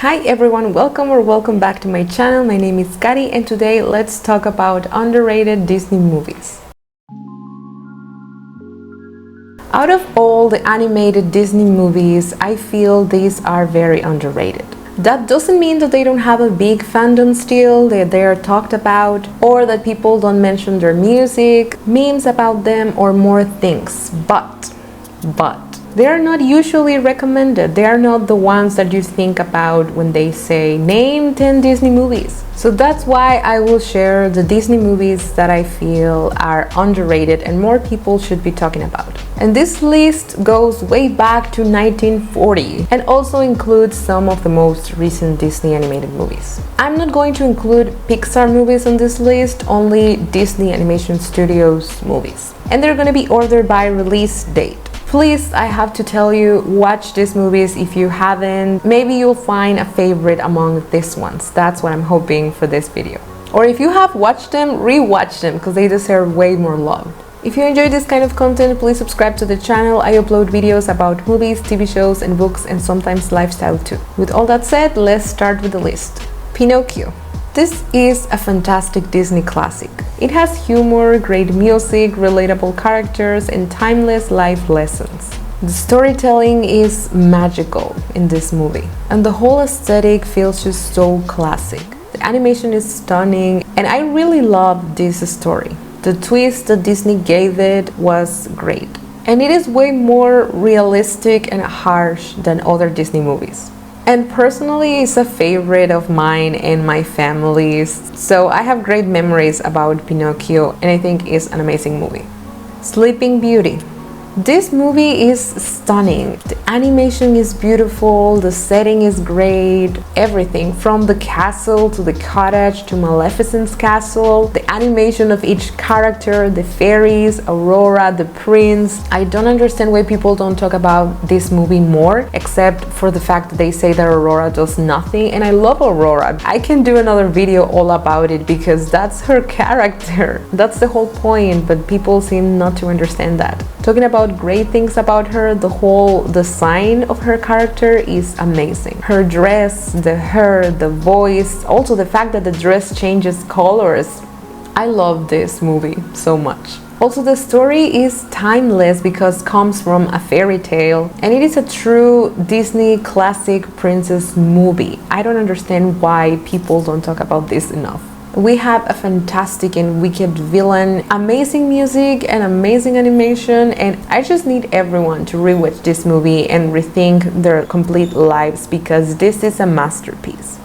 Hi everyone, welcome back to my channel. My name is Kari and today let's talk about underrated Disney movies. Out of all the animated Disney movies, I feel these are very underrated. That doesn't mean that they don't have a big fandom still, that they are talked about, or that people don't mention their music, memes about them, or more things. But they are not usually recommended. They are not the ones that you think about when they say name 10 Disney movies. So that's why I will share the Disney movies that I feel are underrated and more people should be talking about. And this list goes way back to 1940 and also includes some of the most recent Disney animated movies. I'm not going to include Pixar movies on this list, only Disney Animation Studios movies. And they're going to be ordered by release date. Please, I have to tell you, watch these movies if you haven't. Maybe you'll find a favorite among these ones. That's what I'm hoping for this video. Or if you have watched them, re-watch them because they deserve way more love. If you enjoy this kind of content, please subscribe to the channel. I upload videos about movies, TV shows, and books, and sometimes lifestyle too. With all that said, let's start with the list. Pinocchio. This is a fantastic Disney classic. It has humor, great music, relatable characters, and timeless life lessons. The storytelling is magical in this movie, and the whole aesthetic feels just so classic. The animation is stunning, and I really love this story. The twist that Disney gave it was great, and it is way more realistic and harsh than other Disney movies. And personally, it's a favorite of mine and my family's, so I have great memories about Pinocchio and I think it's an amazing movie. Sleeping Beauty. This movie is stunning. The animation is beautiful, the setting is great, everything from the castle to the cottage to Maleficent's castle, the animation of each character, the fairies, Aurora, the prince. I don't understand why people don't talk about this movie more, except for the fact that they say that Aurora does nothing, and I love Aurora. I can do another video all about it because that's her character. That's the whole point, but people seem not to understand that. Talking about great things about her, the whole design of her character is amazing. Her dress, the hair, the voice, also the fact that the dress changes colors. I love this movie so much. Also, the story is timeless because it comes from a fairy tale and it is a true Disney classic princess movie. I don't understand why people don't talk about this enough. We have a fantastic and wicked villain, amazing music and amazing animation, and I just need everyone to rewatch this movie and rethink their complete lives because this is a masterpiece.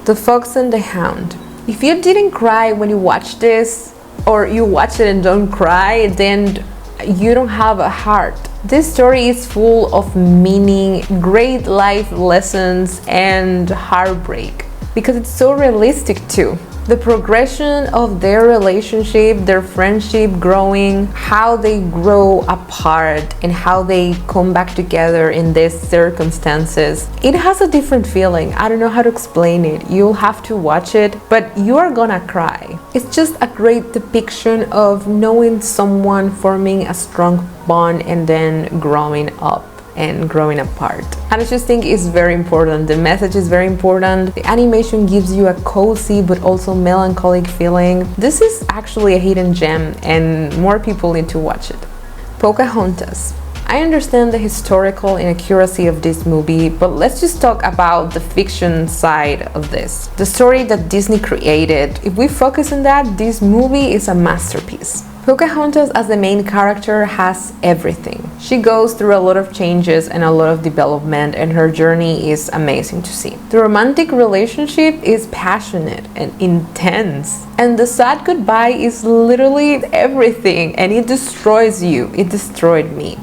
The Fox and the Hound. If you didn't cry when you watched this, or you watch it and don't cry, then you don't have a heart. This story is full of meaning, great life lessons, and heartbreak because it's so realistic too. The progression of their relationship, their friendship growing, how they grow apart and how they come back together in these circumstances. It has a different feeling. I don't know how to explain it. You'll have to watch it, but you are gonna cry. It's just a great depiction of knowing someone, forming a strong bond, and then growing up and growing apart. And I just think it's very important. The message is very important. The animation gives you a cozy but also melancholic feeling. This is actually a hidden gem and more people need to watch it. Pocahontas. I understand the historical inaccuracy of this movie, but let's just talk about the fiction side of this. The story that Disney created. If we focus on that, this movie is a masterpiece. Pocahontas as the main character has everything. She goes through a lot of changes and a lot of development, and her journey is amazing to see. The romantic relationship is passionate and intense, and the sad goodbye is literally everything, and it destroys you. It destroyed me.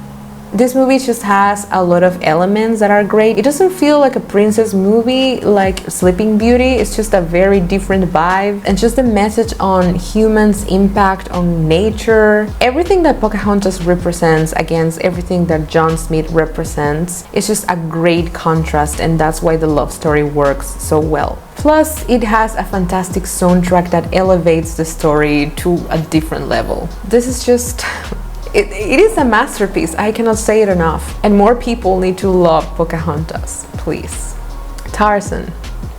This movie just has a lot of elements that are great. It doesn't feel like a princess movie like Sleeping Beauty. It's just a very different vibe and just a message on humans' impact on nature. Everything that Pocahontas represents against everything that John Smith represents is just a great contrast, and that's why the love story works so well. Plus, it has a fantastic soundtrack that elevates the story to a different level. This is just... It is a masterpiece. I cannot say it enough. And more people need to love Pocahontas, please. Tarzan.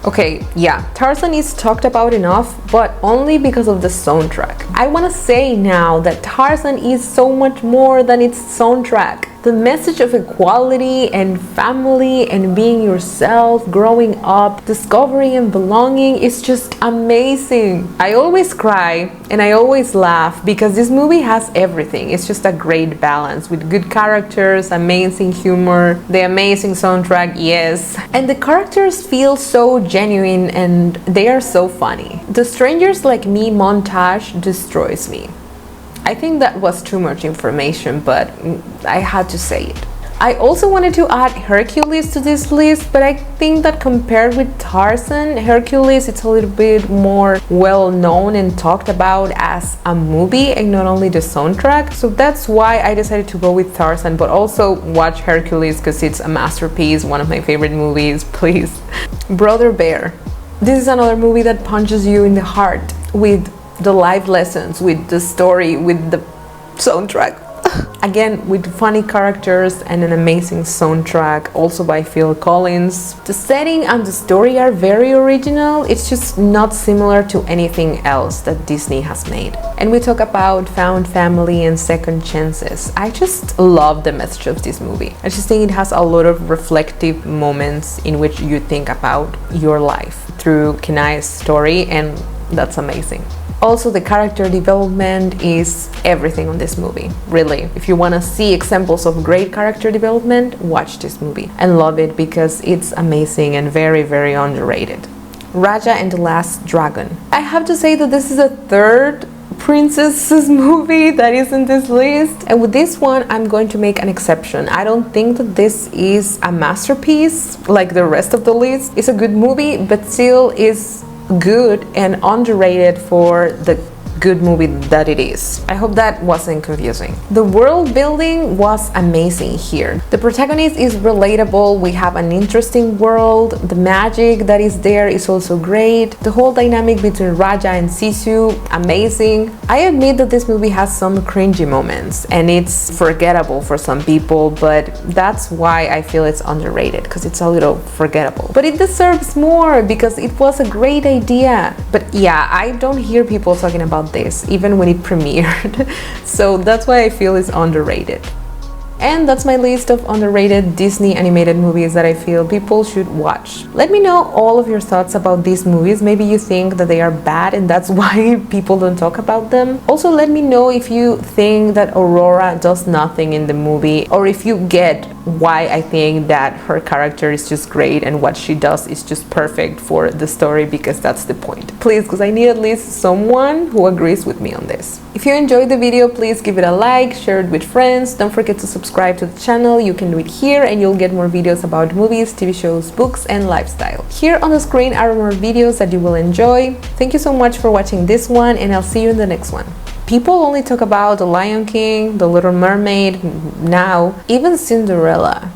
Okay, yeah, Tarzan is talked about enough, but only because of the soundtrack. I want to say now that Tarzan is so much more than its soundtrack. The message of equality and family and being yourself, growing up, discovering and belonging is just amazing. I always cry and I always laugh because this movie has everything. It's just a great balance with good characters, amazing humor, the amazing soundtrack, yes. And the characters feel so genuine and they are so funny. The Strangers Like Me montage destroys me. I think that was too much information, but I had to say it. I also wanted to add Hercules to this list, but I think that compared with Tarzan, Hercules it's a little bit more well known and talked about as a movie and not only the soundtrack. So that's why I decided to go with Tarzan, but also watch Hercules because it's a masterpiece, one of my favorite movies, please. Brother Bear. This is another movie that punches you in the heart with the life lessons, with the story, with the soundtrack. Again, with funny characters and an amazing soundtrack, also by Phil Collins. The setting and the story are very original. It's just not similar to anything else that Disney has made. And we talk about found family and second chances. I just love the message of this movie. I just think it has a lot of reflective moments in which you think about your life through Kenai's story, and that's amazing. Also, the character development is everything on this movie, really. If you want to see examples of great character development, watch this movie and love it because it's amazing and very, very underrated. Raja and the Last Dragon. I have to say that this is the third princesses movie that is in this list, and with this one I'm going to make an exception. I don't think that this is a masterpiece like the rest of the list. It's a good movie, but still is good and underrated for the good movie that it is. I hope that wasn't confusing. The world building was amazing here. The protagonist is relatable, we have an interesting world, the magic that is there is also great, the whole dynamic between Raja and Sisu, amazing. I admit that this movie has some cringy moments and it's forgettable for some people, but that's why I feel it's underrated, because it's a little forgettable. But it deserves more because it was a great idea. But yeah, I don't hear people talking about this even when it premiered. So that's why I feel it's underrated. And that's my list of underrated Disney animated movies that I feel people should watch. Let me know all of your thoughts about these movies. Maybe you think that they are bad and that's why people don't talk about them. Also, let me know if you think that Aurora does nothing in the movie, or if you get why I think that her character is just great and what she does is just perfect for the story, because that's the point. Please, because I need at least someone who agrees with me on this. If you enjoyed the video, please give it a like, share it with friends. Don't forget to subscribe to the channel. You can do it here and you'll get more videos about movies, TV shows, books, and lifestyle. Here on the screen are more videos that you will enjoy. Thank you so much for watching this one, and I'll see you in the next one. People only talk about The Lion King, The Little Mermaid, now even Cinderella.